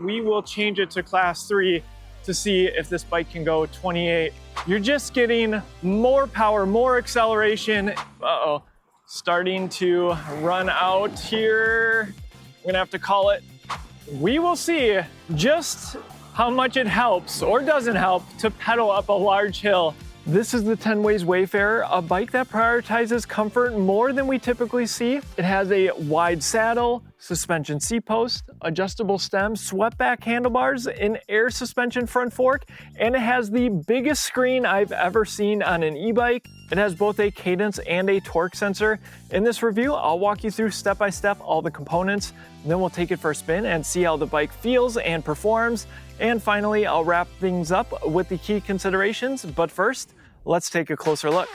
We will change it to class 3 to see if this bike can go 28. You're just getting more power, more acceleration. Uh-oh, starting to run out here. I'm gonna have to call it. We will see just how much it helps or doesn't help to pedal up a large hill. This is the TENWAYS Wayfarer, a bike that prioritizes comfort more than we typically see. It has a wide saddle, suspension seat post, adjustable stem, swept back handlebars, an air suspension front fork, and it has the biggest screen I've ever seen on an e-bike. It has both a cadence and a torque sensor. In this review, I'll walk you through step by step all the components, then we'll take it for a spin and see how the bike feels and performs. And finally, I'll wrap things up with the key considerations. But first, let's take a closer look.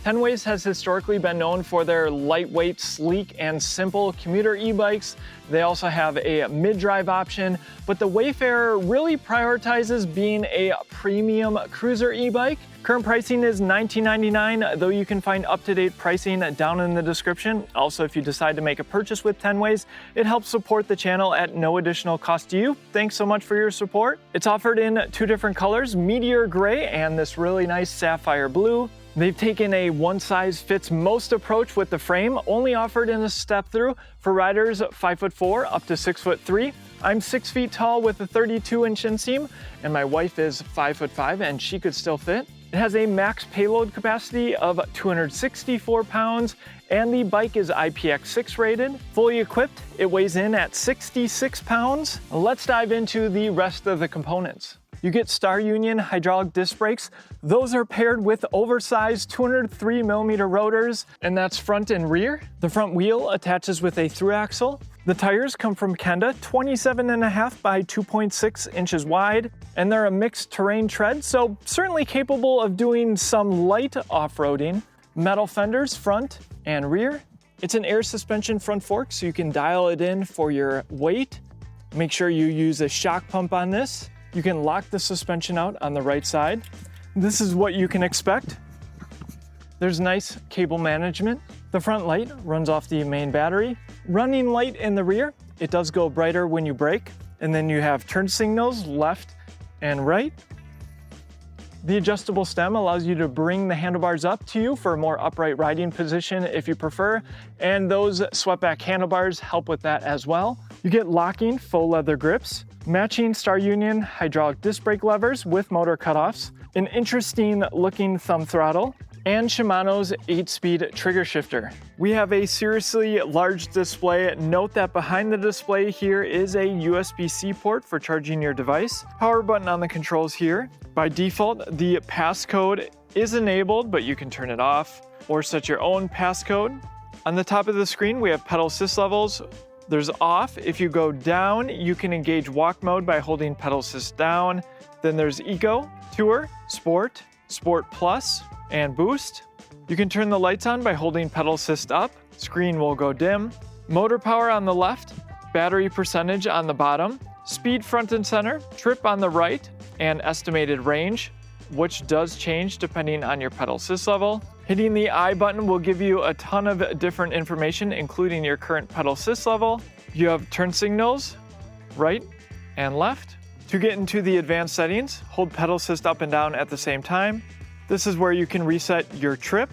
TENWAYS has historically been known for their lightweight, sleek, and simple commuter e-bikes. They also have a mid-drive option, but the Wayfarer really prioritizes being a premium cruiser e-bike. Current pricing is $19.99, though you can find up-to-date pricing down in the description. Also, if you decide to make a purchase with TENWAYS, it helps support the channel at no additional cost to you. Thanks so much for your support. It's offered in 2 different colors, Meteor Gray and this really nice Sapphire Blue. They've taken a one-size-fits-most approach with the frame, only offered in a step-thru for riders 5'4" up to 6'3". I'm 6 feet tall with a 32-inch inseam, and my wife is 5'5", and she could still fit. It has a max payload capacity of 264 pounds, and the bike is IPX6 rated. Fully equipped, it weighs in at 66 pounds. Let's dive into the rest of the components. You get Star Union hydraulic disc brakes. Those are paired with oversized 203mm rotors, and that's front and rear. The front wheel attaches with a through axle. The tires come from Kenda, 27.5 by 2.6 inches wide, and they're a mixed terrain tread, so certainly capable of doing some light off-roading. Metal fenders front and rear. It's an air suspension front fork, so you can dial it in for your weight. Make sure you use a shock pump on this. You can lock the suspension out on the right side. This is what you can expect. There's nice cable management. The front light runs off the main battery. Running light in the rear. It does go brighter when you brake. And then you have turn signals left and right. The adjustable stem allows you to bring the handlebars up to you for a more upright riding position if you prefer. And those swept back handlebars help with that as well. You get locking faux leather grips, matching Star Union hydraulic disc brake levers with motor cutoffs, an interesting looking thumb throttle, and Shimano's 8-speed trigger shifter. We have a seriously large display. Note that behind the display here is a USB-C port for charging your device. Power button on the controls here. By default, the passcode is enabled, but you can turn it off or set your own passcode. On the top of the screen, we have pedal assist levels. There's off. If you go down, you can engage walk mode by holding pedal assist down. Then there's Eco, Tour, Sport, Sport Plus, and Boost. You can turn the lights on by holding pedal assist up. Screen will go dim. Motor power on the left, battery percentage on the bottom, speed front and center, trip on the right, and estimated range, which does change depending on your pedal assist level. Hitting the I button will give you a ton of different information, including your current pedal assist level. You have turn signals, right and left. To get into the advanced settings, hold pedal assist up and down at the same time. This is where you can reset your trip.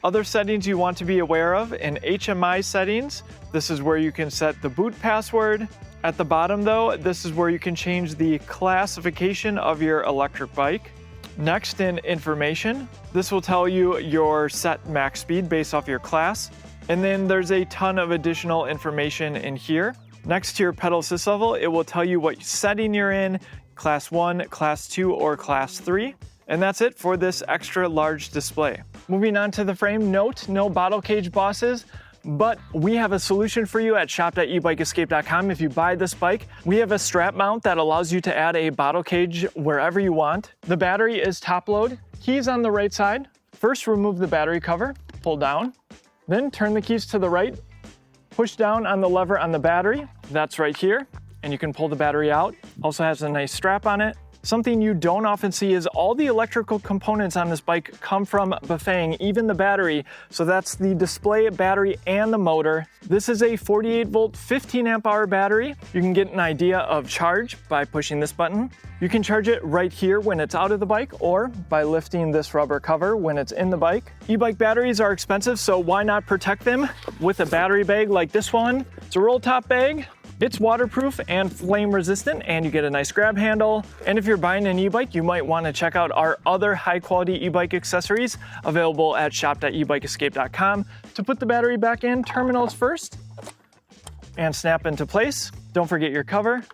Other settings you want to be aware of in HMI settings, this is where you can set the boot password. At the bottom though, this is where you can change the classification of your electric bike. Next, in information, this will tell you your set max speed based off your class. And then there's a ton of additional information in here. Next to your pedal assist level, it will tell you what setting you're in, class 1, class 2, or class 3. And that's it for this extra large display. Moving on to the frame, note no bottle cage bosses, but we have a solution for you at shop.ebikeescape.com. If you buy this bike, we have a strap mount that allows you to add a bottle cage wherever you want. The battery is top load, keys on the right side. First, remove the battery cover, pull down, then turn the keys to the right, Push down on the lever on the battery. That's right here. And you can pull the battery out. Also has a nice strap on it. Something you don't often see is all the electrical components on this bike come from Bafang, even the battery. So that's the display, battery, and the motor. This is a 48 volt, 15 amp hour battery. You can get an idea of charge by pushing this button. You can charge it right here when it's out of the bike or by lifting this rubber cover when it's in the bike. E-bike batteries are expensive, so why not protect them with a battery bag like this one? It's a roll top bag. It's waterproof and flame resistant, and you get a nice grab handle. And if you're buying an e-bike, you might want to check out our other high quality e-bike accessories available at shop.ebikeescape.com. To put the battery back in, terminals first and snap into place. Don't forget your cover.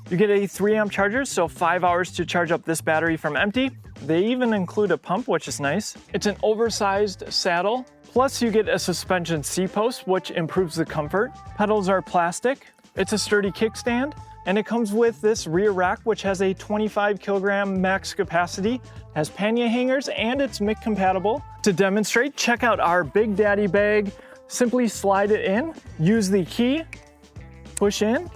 You get a 3 amp charger, so 5 hours to charge up this battery from empty. They even include a pump, which is nice. It's an oversized saddle. Plus you get a suspension C-post, which improves the comfort. Pedals are plastic. It's a sturdy kickstand, and it comes with this rear rack, which has a 25 kilogram max capacity, has pannier hangers, and it's MIC compatible. To demonstrate, check out our Big Daddy bag. Simply slide it in, use the key, push in,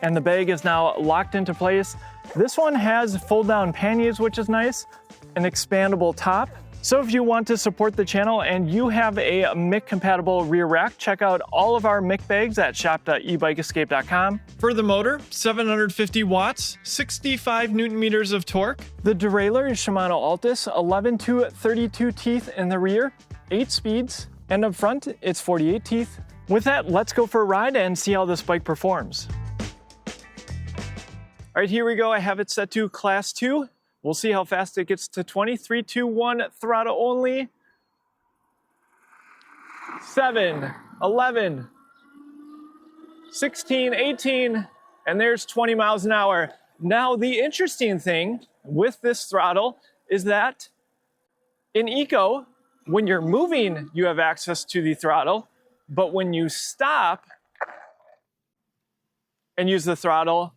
and the bag is now locked into place. This one has fold down panniers, which is nice, an expandable top. So if you want to support the channel and you have a MIC compatible rear rack, check out all of our MIC bags at shop.ebikeescape.com. For the motor, 750 watts, 65 Newton meters of torque. The derailleur is Shimano Altus, 11 to 32 teeth in the rear, 8 speeds, and up front, it's 48 teeth. With that, let's go for a ride and see how this bike performs. All right, here we go. I have it set to class 2. We'll see how fast it gets to 20. 3, 2, 1, throttle only. 7, 11, 16, 18, and there's 20 miles an hour. Now, the interesting thing with this throttle is that in Eco, when you're moving, you have access to the throttle, but when you stop and use the throttle,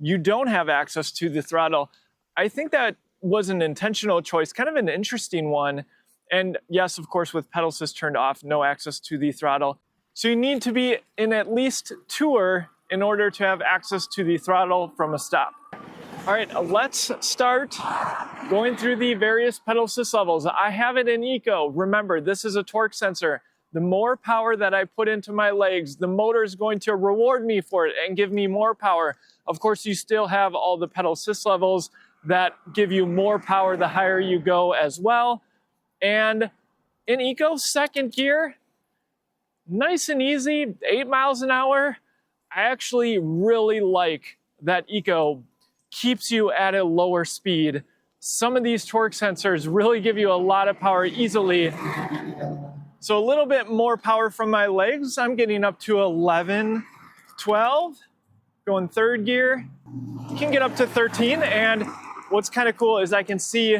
you don't have access to the throttle. I think that was an intentional choice, kind of an interesting one. And yes, of course, with pedal assist turned off, no access to the throttle. So you need to be in at least tour in order to have access to the throttle from a stop. All right, let's start going through the various pedal assist levels. I have it in Eco. Remember, this is a torque sensor. The more power that I put into my legs, the motor is going to reward me for it and give me more power. Of course, you still have all the pedal assist levels that give you more power the higher you go as well. And in Eco, second gear, nice and easy, 8 miles an hour. I actually really like that Eco keeps you at a lower speed. Some of these torque sensors really give you a lot of power easily. So a little bit more power from my legs. I'm getting up to 11, 12, going third gear. You can get up to 13, and what's kind of cool is I can see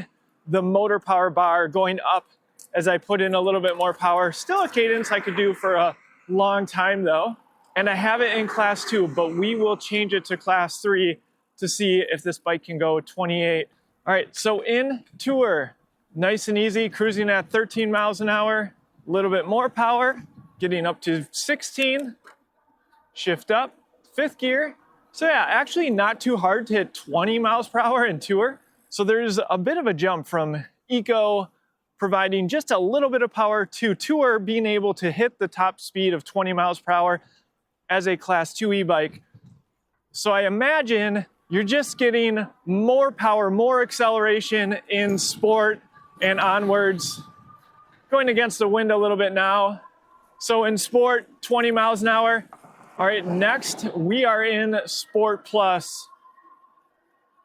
the motor power bar going up as I put in a little bit more power. Still a cadence I could do for a long time though. And I have it in class 2, but we will change it to class 3 to see if this bike can go 28. All right, so in tour, nice and easy, cruising at 13 miles an hour, a little bit more power, getting up to 16, shift up, 5th gear. So yeah, actually not too hard to hit 20 miles per hour in tour. So there's a bit of a jump from Eco providing just a little bit of power to tour being able to hit the top speed of 20 miles per hour as a class 2 e-bike. So I imagine you're just getting more power, more acceleration in sport and onwards. Going against the wind a little bit now. So in sport, 20 miles an hour. All right, next we are in Sport Plus.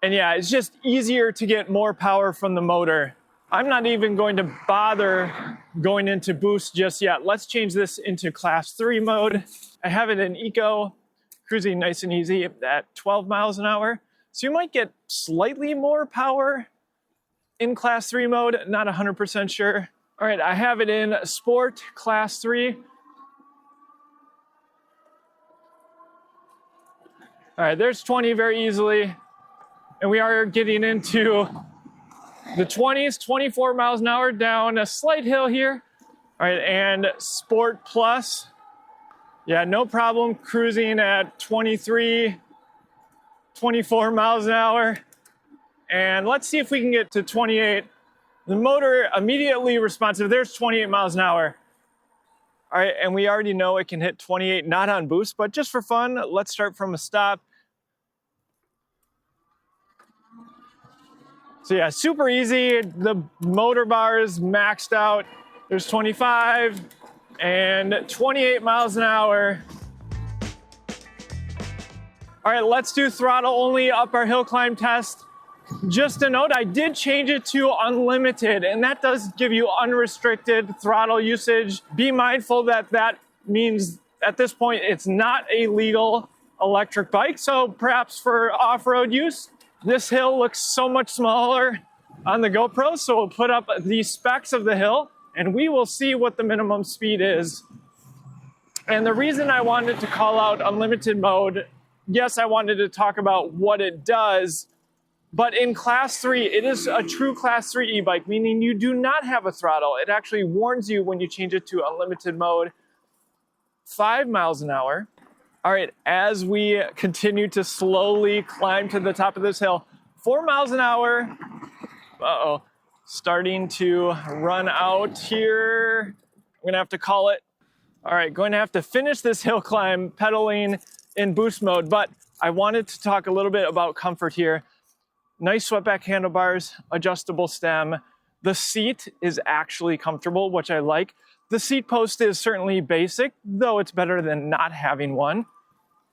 And yeah, it's just easier to get more power from the motor. I'm not even going to bother going into boost just yet. Let's change this into class 3 mode. I have it in Eco, cruising nice and easy at 12 miles an hour. So you might get slightly more power in class 3 mode, not 100% sure. All right, I have it in Sport class 3. All right, there's 20 very easily. And we are getting into the 20s, 24 miles an hour down a slight hill here. All right, and Sport Plus, Yeah, no problem cruising at 23, 24 miles an hour. And let's see if we can get to 28. The motor immediately responsive. There's 28 miles an hour. All right, and we already know it can hit 28, not on boost, but just for fun, let's start from a stop. So yeah, super easy. The motor bar is maxed out. There's 25 and 28 miles an hour. All right, let's do throttle only up our hill climb test. Just a note, I did change it to unlimited, and that does give you unrestricted throttle usage. Be mindful that that means at this point it's not a legal electric bike, so perhaps for off-road use. This hill looks so much smaller on the GoPro, so we'll put up the specs of the hill and we will see what the minimum speed is. And the reason I wanted to call out unlimited mode, yes, I wanted to talk about what it does, but in Class 3, it is a true Class 3 e-bike, meaning you do not have a throttle. It actually warns you when you change it to unlimited mode. 5 miles an hour. All right, as we continue to slowly climb to the top of this hill, 4 miles an hour. Uh-oh, starting to run out here. I'm gonna have to call it. All right, going to have to finish this hill climb pedaling in boost mode, but I wanted to talk a little bit about comfort here. Nice swept-back handlebars, adjustable stem. The seat is actually comfortable, which I like. The seat post is certainly basic, though it's better than not having one.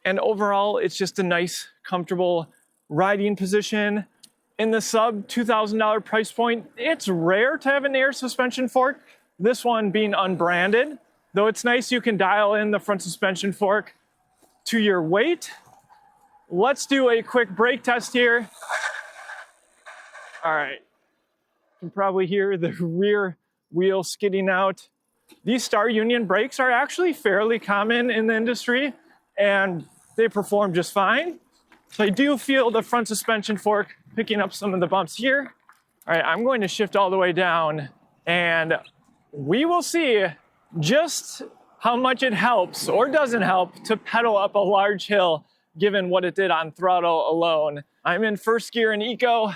And overall, it's just a nice, comfortable riding position. In the sub $2,000 price point, it's rare to have an air suspension fork, this one being unbranded. Though it's nice you can dial in the front suspension fork to your weight. Let's do a quick brake test here. All right, you can probably hear the rear wheel skidding out. These Star Union brakes are actually fairly common in the industry, and they perform just fine. So I do feel the front suspension fork picking up some of the bumps here. All right, I'm going to shift all the way down, and we will see just how much it helps or doesn't help to pedal up a large hill, given what it did on throttle alone. I'm in first gear in Eco,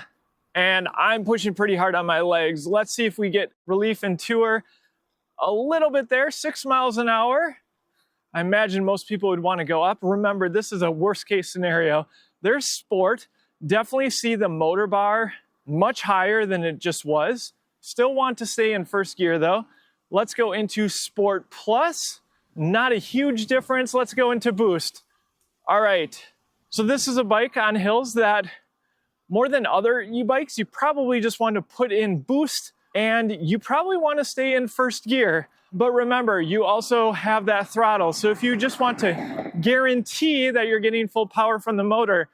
and I'm pushing pretty hard on my legs. Let's see if we get relief in Tour. A little bit there, 6 miles an hour. I imagine most people would want to go up. Remember, this is a worst case scenario. There's Sport. Definitely see the motor bar much higher than it just was. Still want to stay in first gear though. Let's go into Sport Plus. Not a huge difference. Let's go into Boost. All right. So this is a bike on hills that more than other e-bikes, you probably just want to put in boost and you probably want to stay in first gear. But remember, you also have that throttle. So if you just want to guarantee that you're getting full power from the motor,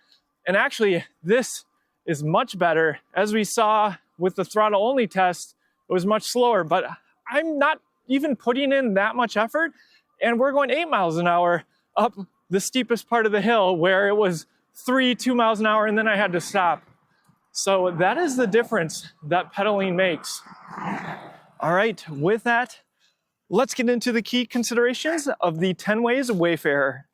and actually this is much better. As we saw with the throttle only test, it was much slower, but I'm not even putting in that much effort. And we're going 8 miles an hour up the steepest part of the hill where it was 2 miles an hour and then I had to stop. So that is the difference that pedaling makes. All right, with that, let's get into the key considerations of the TENWAYS Wayfarer.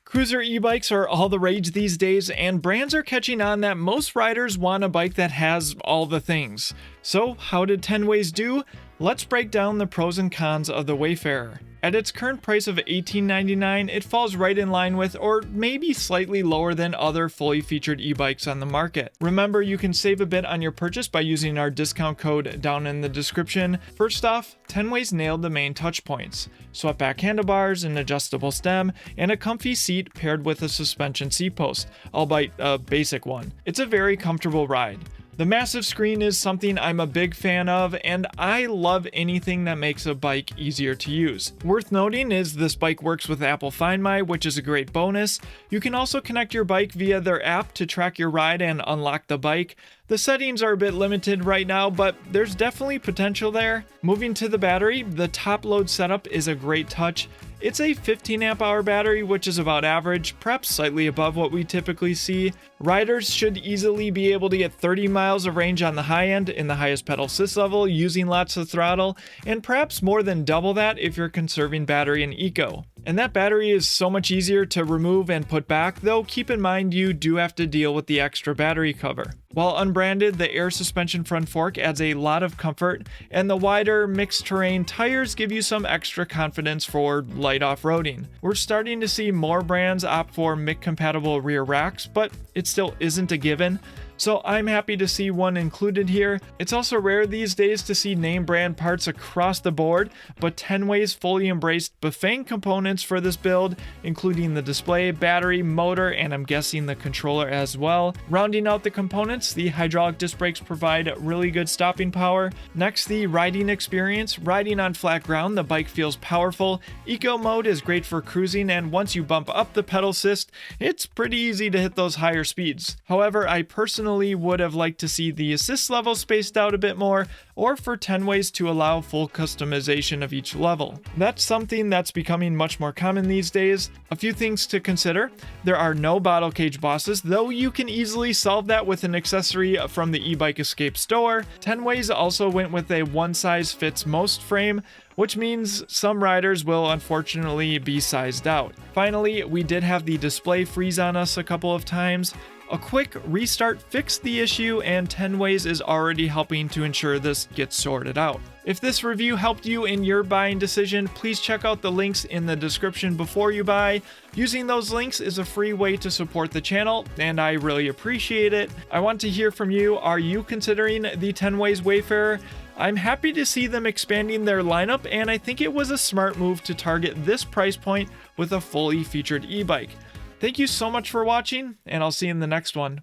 Cruiser e-bikes are all the rage these days, and brands are catching on that most riders want a bike that has all the things. So how did TENWAYS do? Let's break down the pros and cons of the Wayfarer. At its current price of $18.99, it falls right in line with, or maybe slightly lower than, other fully featured e-bikes on the market. Remember, you can save a bit on your purchase by using our discount code down in the description. First off, TENWAYS nailed the main touch points: swept back handlebars, an adjustable stem, and a comfy seat paired with a suspension seat post, albeit a basic one. It's a very comfortable ride. The massive screen is something I'm a big fan of, and I love anything that makes a bike easier to use. Worth noting is this bike works with Apple Find My, which is a great bonus. You can also connect your bike via their app to track your ride and unlock the bike. The settings are a bit limited right now, but there's definitely potential there. Moving to the battery, the top load setup is a great touch. It's a 15 amp hour battery, which is about average, perhaps slightly above what we typically see. Riders should easily be able to get 30 miles of range on the high end in the highest pedal assist level using lots of throttle, and perhaps more than double that if you're conserving battery in eco. And that battery is so much easier to remove and put back, though keep in mind you do have to deal with the extra battery cover. While unbranded, the air suspension front fork adds a lot of comfort, and the wider mixed terrain tires give you some extra confidence for light off-roading. We're starting to see more brands opt for MIC compatible rear racks, but it still isn't a given. So I'm happy to see one included here. It's also rare these days to see name brand parts across the board, but TENWAYS fully embraced Bafang components for this build, including the display, battery, motor, and I'm guessing the controller as well. Rounding out the components, the hydraulic disc brakes provide really good stopping power. Next, the riding experience. Riding on flat ground, the bike feels powerful. Eco mode is great for cruising, and once you bump up the pedal assist, it's pretty easy to hit those higher speeds. However, I personally would have liked to see the assist level spaced out a bit more, or for TENWAYS to allow full customization of each level. That's something that's becoming much more common these days. A few things to consider. There are no bottle cage bosses, though you can easily solve that with an accessory from the eBike Escape store. TENWAYS also went with a one-size-fits-most frame, which means some riders will unfortunately be sized out. Finally, we did have the display freeze on us a couple of times. A quick restart fixed the issue, and TENWAYS is already helping to ensure this gets sorted out. If this review helped you in your buying decision, please check out the links in the description before you buy. Using those links is a free way to support the channel, and I really appreciate it. I want to hear from you. Are you considering the TENWAYS Wayfarer? I'm happy to see them expanding their lineup, and I think it was a smart move to target this price point with a fully featured e-bike. Thank you so much for watching, and I'll see you in the next one.